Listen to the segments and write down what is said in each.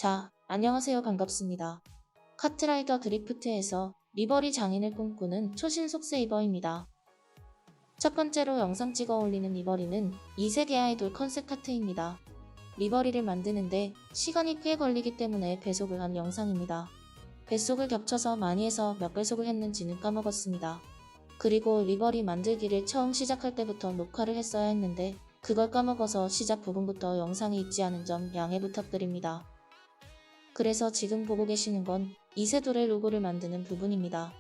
자, 안녕하세요. 반갑습니다. 카트라이더 드리프트에서 리버리 장인을 꿈꾸는 초신속 세이버입니다. 첫 번째로 영상 찍어 올리는 리버리는 2세계 아이돌 컨셉 카트입니다. 리버리를 만드는데 시간이 꽤 걸리기 때문에 배속을 한 영상입니다. 배속을 겹쳐서 많이 해서 몇 배속을 했는지는 까먹었습니다. 그리고 리버리 만들기를 처음 시작할 때부터 녹화를 했어야 했는데 그걸 까먹어서 시작 부분부터 영상이 있지 않은 점 양해 부탁드립니다. 그래서 지금 보고 계시는 건 이세돌의 로고를 만드는 부분입니다.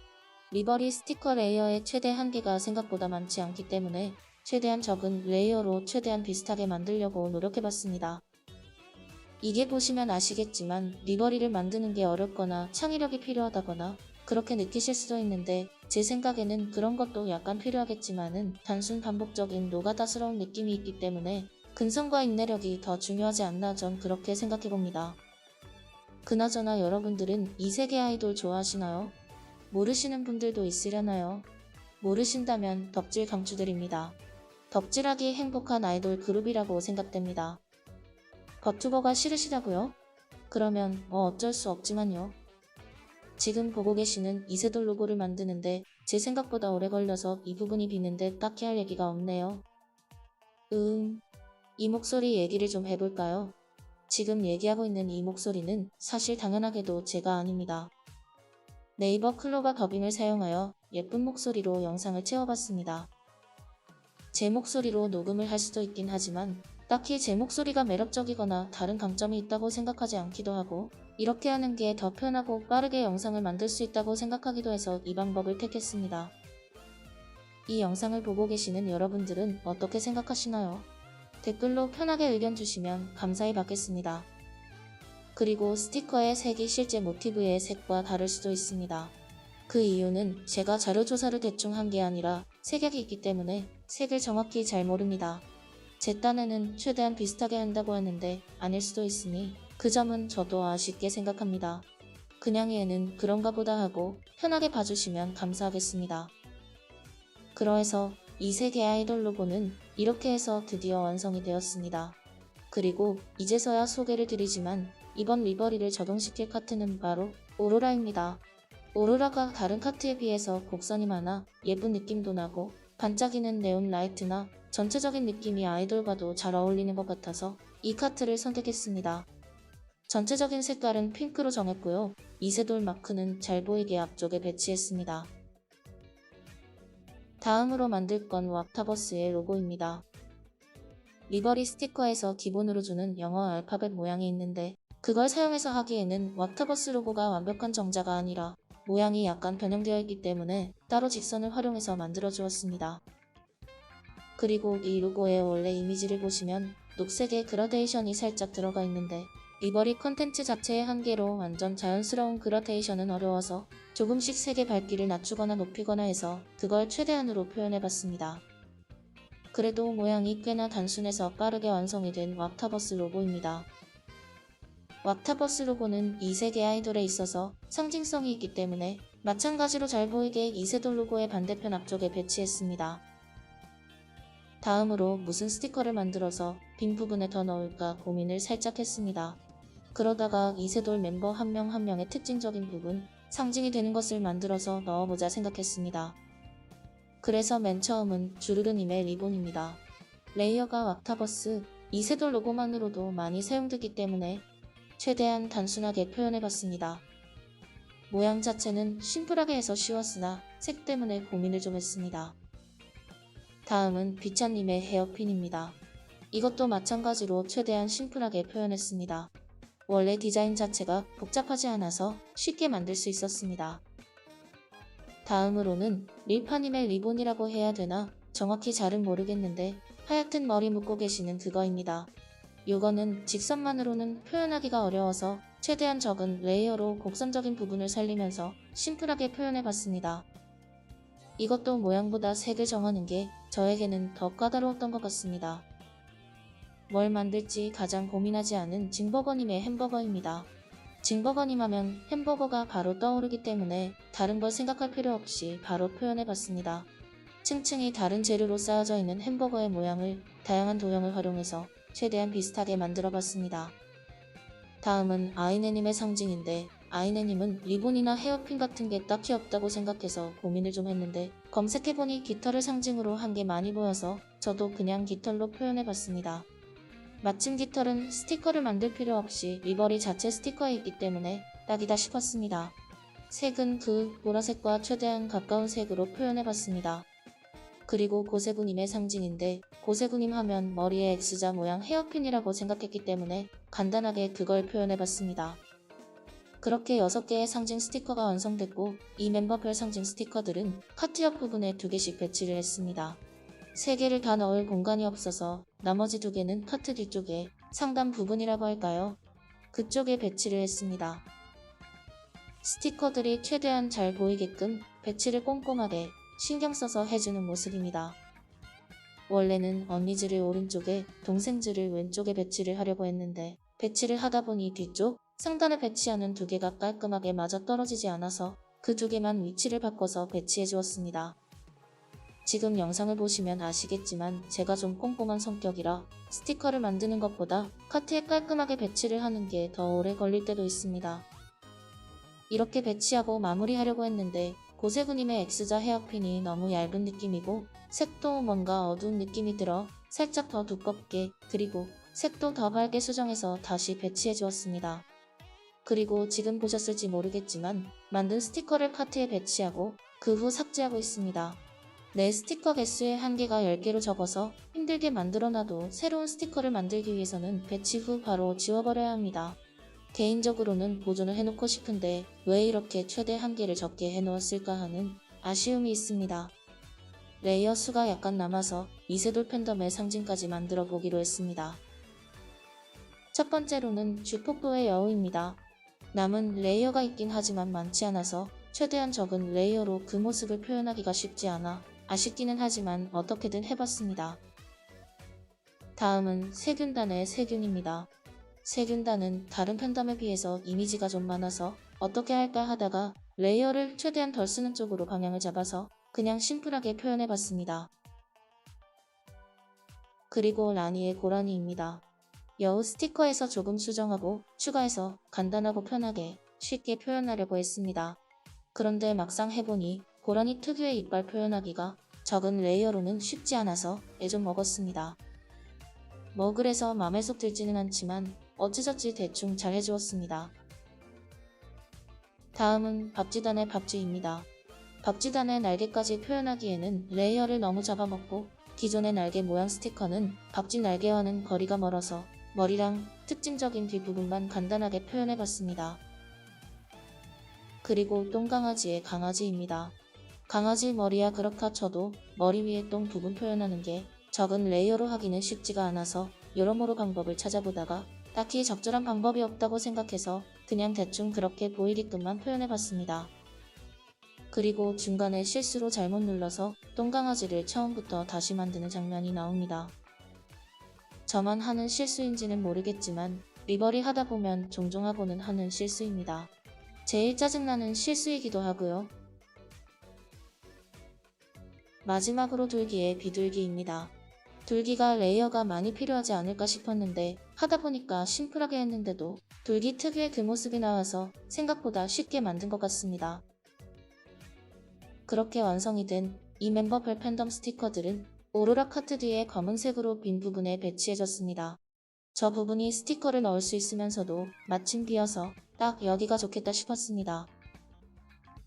리버리 스티커 레이어의 최대 한계가 생각보다 많지 않기 때문에 최대한 적은 레이어로 최대한 비슷하게 만들려고 노력해봤습니다. 이게 보시면 아시겠지만 리버리를 만드는 게 어렵거나 창의력이 필요하다거나 그렇게 느끼실 수도 있는데 제 생각에는 그런 것도 약간 필요하겠지만은 단순 반복적인 노가다스러운 느낌이 있기 때문에 근성과 인내력이 더 중요하지 않나 전 그렇게 생각해봅니다. 그나저나 여러분들은 2세계 아이돌 좋아하시나요? 모르시는 분들도 있으려나요? 모르신다면 덕질 강추드립니다. 덕질하기 행복한 아이돌 그룹이라고 생각됩니다. 버튜버가 싫으시다고요? 그러면 뭐 어쩔 수 없지만요. 지금 보고 계시는 이세돌 로고를 만드는데 제 생각보다 오래 걸려서 이 부분이 비는데 딱히 할 얘기가 없네요. 이 목소리 얘기를 좀 해볼까요? 지금 얘기하고 있는 이 목소리는 사실 당연하게도 제가 아닙니다. 네이버 클로바 더빙을 사용하여 예쁜 목소리로 영상을 채워봤습니다. 제 목소리로 녹음을 할 수도 있긴 하지만 딱히 제 목소리가 매력적이거나 다른 강점이 있다고 생각하지 않기도 하고 이렇게 하는 게 더 편하고 빠르게 영상을 만들 수 있다고 생각하기도 해서 이 방법을 택했습니다. 이 영상을 보고 계시는 여러분들은 어떻게 생각하시나요? 댓글로 편하게 의견 주시면 감사히 받겠습니다. 그리고 스티커의 색이 실제 모티브의 색과 다를 수도 있습니다. 그 이유는 제가 자료조사를 대충 한 게 아니라 색약이 있기 때문에 색을 정확히 잘 모릅니다. 제 딴에는 최대한 비슷하게 한다고 하는데 아닐 수도 있으니 그 점은 저도 아쉽게 생각합니다. 그냥 얘는 그런가 보다 하고 편하게 봐주시면 감사하겠습니다. 그러해서 2세계 아이돌 로고는 이렇게 해서 드디어 완성이 되었습니다. 그리고 이제서야 소개를 드리지만 이번 리버리를 적용시킬 카트는 바로 오로라입니다. 오로라가 다른 카트에 비해서 곡선이 많아 예쁜 느낌도 나고 반짝이는 네온 라이트나 전체적인 느낌이 아이돌과도 잘 어울리는 것 같아서 이 카트를 선택했습니다. 전체적인 색깔은 핑크로 정했고요. 이세돌 마크는 잘 보이게 앞쪽에 배치했습니다. 다음으로 만들 건 왁타버스의 로고입니다. 리버리 스티커에서 기본으로 주는 영어 알파벳 모양이 있는데 그걸 사용해서 하기에는 왁타버스 로고가 완벽한 정자가 아니라 모양이 약간 변형되어 있기 때문에 따로 직선을 활용해서 만들어 주었습니다. 그리고 이 로고의 원래 이미지를 보시면 녹색의 그라데이션이 살짝 들어가 있는데 리버리 컨텐츠 자체의 한계로 완전 자연스러운 그라데이션은 어려워서 조금씩 색의 밝기를 낮추거나 높이거나 해서 그걸 최대한으로 표현해봤습니다. 그래도 모양이 꽤나 단순해서 빠르게 완성이 된 왁타버스 로고입니다. 왁타버스 로고는 2세계 아이돌에 있어서 상징성이 있기 때문에 마찬가지로 잘 보이게 이세돌 로고의 반대편 앞쪽에 배치했습니다. 다음으로 무슨 스티커를 만들어서 빈 부분에 더 넣을까 고민을 살짝 했습니다. 그러다가 이세돌 멤버 한 명 한 명의 특징적인 부분, 상징이 되는 것을 만들어서 넣어보자 생각했습니다. 그래서 맨 처음은 주르르님의 리본입니다. 레이어가 왁타버스, 이세돌 로고만으로도 많이 사용되기 때문에 최대한 단순하게 표현해봤습니다. 모양 자체는 심플하게 해서 쉬웠으나 색 때문에 고민을 좀 했습니다. 다음은 비찬님의 헤어핀입니다. 이것도 마찬가지로 최대한 심플하게 표현했습니다. 원래 디자인 자체가 복잡하지 않아서 쉽게 만들 수 있었습니다. 다음으로는 릴파님의 리본이라고 해야 되나 정확히 잘은 모르겠는데 하얗든 머리 묶고 계시는 그거입니다. 요거는 직선만으로는 표현하기가 어려워서 최대한 적은 레이어로 곡선적인 부분을 살리면서 심플하게 표현해봤습니다. 이것도 모양보다 색을 정하는 게 저에게는 더 까다로웠던 것 같습니다. 뭘 만들지 가장 고민하지 않은 징버거님의 햄버거입니다. 징버거님 하면 햄버거가 바로 떠오르기 때문에 다른 걸 생각할 필요 없이 바로 표현해봤습니다. 층층이 다른 재료로 쌓여져 있는 햄버거의 모양을 다양한 도형을 활용해서 최대한 비슷하게 만들어봤습니다. 다음은 아이네님의 상징인데 아이네님은 리본이나 헤어핀 같은 게 딱히 없다고 생각해서 고민을 좀 했는데 검색해보니 깃털을 상징으로 한 게 많이 보여서 저도 그냥 깃털로 표현해봤습니다. 마침 깃털은 스티커를 만들 필요 없이 리버리 자체 스티커에 있기 때문에 딱이다 싶었습니다. 색은 그 보라색과 최대한 가까운 색으로 표현해봤습니다. 그리고 고세구님의 상징인데 고세구님 하면 머리에 X자 모양 헤어핀이라고 생각했기 때문에 간단하게 그걸 표현해봤습니다. 그렇게 6개의 상징 스티커가 완성됐고 이 멤버별 상징 스티커들은 카트 옆 부분에 2개씩 배치를 했습니다. 3개를 다 넣을 공간이 없어서 나머지 2개는 카트 뒤쪽에 상단 부분이라고 할까요? 그쪽에 배치를 했습니다. 스티커들이 최대한 잘 보이게끔 배치를 꼼꼼하게 신경 써서 해주는 모습입니다. 원래는 언니즈를 오른쪽에 동생즈를 왼쪽에 배치를 하려고 했는데 배치를 하다 보니 뒤쪽 상단에 배치하는 2개가 깔끔하게 맞아떨어지지 않아서 그 2개만 위치를 바꿔서 배치해 주었습니다. 지금 영상을 보시면 아시겠지만 제가 좀 꼼꼼한 성격이라 스티커를 만드는 것보다 카트에 깔끔하게 배치를 하는 게 더 오래 걸릴 때도 있습니다. 이렇게 배치하고 마무리하려고 했는데 고세구님의 X자 헤어핀이 너무 얇은 느낌이고 색도 뭔가 어두운 느낌이 들어 살짝 더 두껍게 그리고 색도 더 밝게 수정해서 다시 배치해 주었습니다. 그리고 지금 보셨을지 모르겠지만 만든 스티커를 카트에 배치하고 그 후 삭제하고 있습니다. 내 스티커 개수의 한계가 10개로 적어서 힘들게 만들어놔도 새로운 스티커를 만들기 위해서는 배치 후 바로 지워버려야 합니다. 개인적으로는 보존을 해놓고 싶은데 왜 이렇게 최대 한계를 적게 해놓았을까 하는 아쉬움이 있습니다. 레이어 수가 약간 남아서 이세돌 팬덤의 상징까지 만들어 보기로 했습니다. 첫 번째로는 쥐폭도의 여우입니다. 남은 레이어가 있긴 하지만 많지 않아서 최대한 적은 레이어로 그 모습을 표현하기가 쉽지 않아 아쉽기는 하지만 어떻게든 해봤습니다. 다음은 세균단의 세균입니다. 세균단은 다른 팬덤에 비해서 이미지가 좀 많아서 어떻게 할까 하다가 레이어를 최대한 덜 쓰는 쪽으로 방향을 잡아서 그냥 심플하게 표현해봤습니다. 그리고 라니의 고라니입니다. 여우 스티커에서 조금 수정하고 추가해서 간단하고 편하게 쉽게 표현하려고 했습니다. 그런데 막상 해보니 고라니 특유의 이빨 표현하기가 적은 레이어로는 쉽지 않아서 애 좀 먹었습니다. 뭐 그래서 맘에 쏙 들지는 않지만 어찌저찌 대충 잘 해주었습니다. 다음은 밥지단의 밥쥐입니다. 밥쥐단의 날개까지 표현하기에는 레이어를 너무 잡아먹고 기존의 날개 모양 스티커는 밥쥐 날개와는 거리가 멀어서 머리랑 특징적인 뒷부분만 간단하게 표현해봤습니다. 그리고 똥강아지의 강아지입니다. 강아지 머리야 그렇다 쳐도 머리 위에 똥 부분 표현하는 게 적은 레이어로 하기는 쉽지가 않아서 여러모로 방법을 찾아보다가 딱히 적절한 방법이 없다고 생각해서 그냥 대충 그렇게 보이게끔만 표현해봤습니다. 그리고 중간에 실수로 잘못 눌러서 똥강아지를 처음부터 다시 만드는 장면이 나옵니다. 저만 하는 실수인지는 모르겠지만 리버리 하다 보면 종종 하고는 하는 실수입니다. 제일 짜증나는 실수이기도 하고요. 마지막으로 둘기의 비둘기입니다. 둘기가 레이어가 많이 필요하지 않을까 싶었는데 하다 보니까 심플하게 했는데도 둘기 특유의 그 모습이 나와서 생각보다 쉽게 만든 것 같습니다. 그렇게 완성이 된 이 멤버별 팬덤 스티커들은 오로라 카트 뒤에 검은색으로 빈 부분에 배치해졌습니다. 저 부분이 스티커를 넣을 수 있으면서도 마침 비어서 딱 여기가 좋겠다 싶었습니다.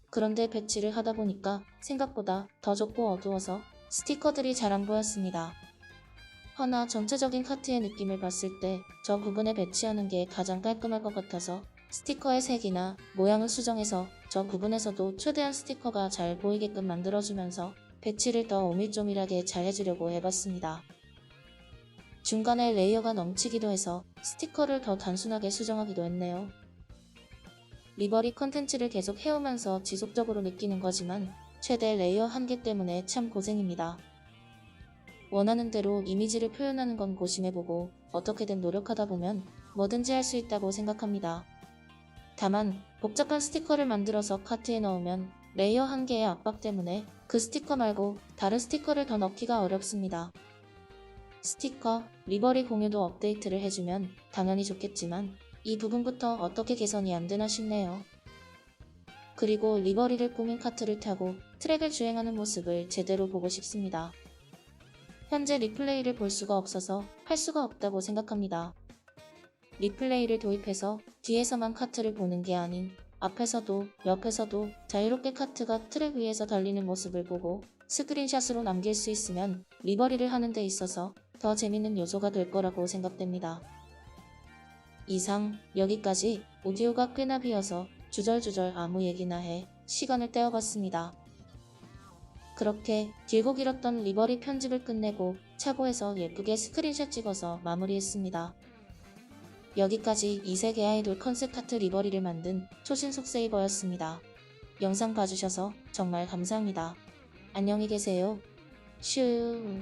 그런데 배치를 하다 보니까 생각보다 더 좁고 어두워서 스티커들이 잘 안 보였습니다. 허나 전체적인 카트의 느낌을 봤을 때 저 부분에 배치하는 게 가장 깔끔할 것 같아서 스티커의 색이나 모양을 수정해서 저 부분에서도 최대한 스티커가 잘 보이게끔 만들어주면서 배치를 더 오밀조밀하게 잘 해주려고 해봤습니다. 중간에 레이어가 넘치기도 해서 스티커를 더 단순하게 수정하기도 했네요. 리버리 컨텐츠를 계속 해오면서 지속적으로 느끼는 거지만 최대 레이어 한계 때문에 참 고생입니다. 원하는 대로 이미지를 표현하는 건 고심해보고 어떻게든 노력하다 보면 뭐든지 할 수 있다고 생각합니다. 다만 복잡한 스티커를 만들어서 카트에 넣으면 레이어 한계의 압박 때문에 그 스티커 말고 다른 스티커를 더 넣기가 어렵습니다. 스티커, 리버리 공유도 업데이트를 해주면 당연히 좋겠지만 이 부분부터 어떻게 개선이 안 되나 싶네요. 그리고 리버리를 꾸민 카트를 타고 트랙을 주행하는 모습을 제대로 보고 싶습니다. 현재 리플레이를 볼 수가 없어서 할 수가 없다고 생각합니다. 리플레이를 도입해서 뒤에서만 카트를 보는 게 아닌 앞에서도 옆에서도 자유롭게 카트가 트랙 위에서 달리는 모습을 보고 스크린샷으로 남길 수 있으면 리버리를 하는 데 있어서 더 재밌는 요소가 될 거라고 생각됩니다. 이상 여기까지 오디오가 꽤나 비어서 주절주절 아무 얘기나 해 시간을 때워봤습니다. 그렇게 길고 길었던 리버리 편집을 끝내고 차고에서 예쁘게 스크린샷 찍어서 마무리했습니다. 여기까지 이세계 아이돌 컨셉 카트 리버리를 만든 초신속 세이버였습니다. 영상 봐주셔서 정말 감사합니다. 안녕히 계세요. 슈